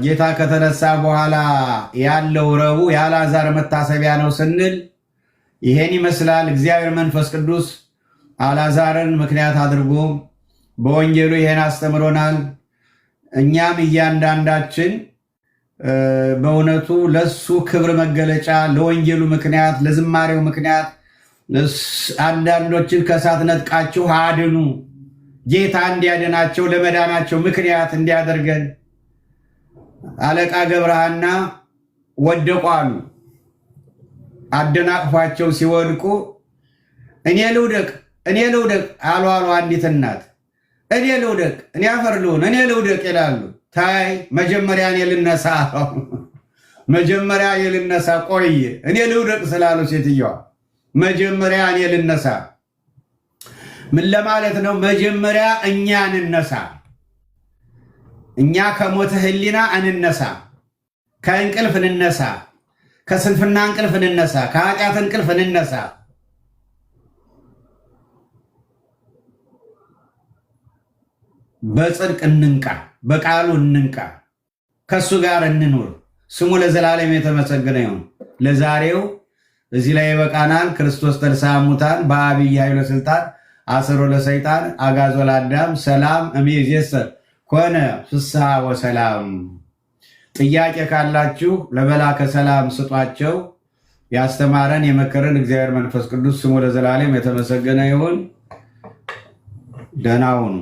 ጌታ ከተነሳ በኋላ ያለው ረቡዕ የአልዓዛር መታሰቢያ ነው ስንል ይሄን ይመስላል። እግዚአብሔር መንፈስ ቅዱስ አልዓዛርን ምክንያት አድርጎ በወንጌሉ ይሄን አስተምሮናል። እኛም እያንዳንዳችን በእውነቱ ለሱ ክብር መገለጫ፣ ለወንጌሉ ምክንያት፣ ለዝማሬው ምክንያት አንዳንዶችን ከእሳት ነጥቃችሁ አድኑ፣ ጌታ እንዲያድናቸው ለመዳናቸው ምክንያት እንዲያደርገን አለቃ ገብረሃና ወደቁ አሉ። አደናቅፏቸው ሲወድቁ እኔ ልውደቅ አሉ አንዲት እናት። እኔ ልውደቅ፣ እኔ አፈር ልሁን፣ እኔ ልውደቅ ይላሉ። ታይ መጀመሪያ እኔ ልነሳ፣ መጀመሪያ እኔ ልነሳ፣ ቆይ እኔ ልውደቅ ስላሉ ሴትዮዋ መጀመሪያ እኔ ልነሳ። ምን ለማለት ነው? መጀመሪያ እኛ እንነሳ። እኛ ከሞተ ህሊና እንነሳ፣ ከእንቅልፍ እንነሳ፣ ከስንፍና እንቅልፍ እንነሳ፣ ከኃጢአት እንቅልፍ እንነሳ። በጽድቅ እንንቃ፣ በቃሉ እንንቃ፣ ከሱ ጋር እንኑር። ስሙ ለዘላለም የተመሰገነ ይሁን። ለዛሬው እዚህ ላይ ይበቃናል። ክርስቶስ ተንሥአ እሙታን በዐቢይ ኃይሎ ሥልጣን አሰሮ ለሰይጣን አግዓዞ ለአዳም ሰላም እምይእዜሰ ኮነ ፍስሐ ወሰላም። ጥያቄ ካላችሁ ለመላከ ሰላም ስጧቸው። ያስተማረን የመከረን እግዚአብሔር መንፈስ ቅዱስ ስሙ ለዘላለም የተመሰገነ ይሁን። ደህና ሁኑ።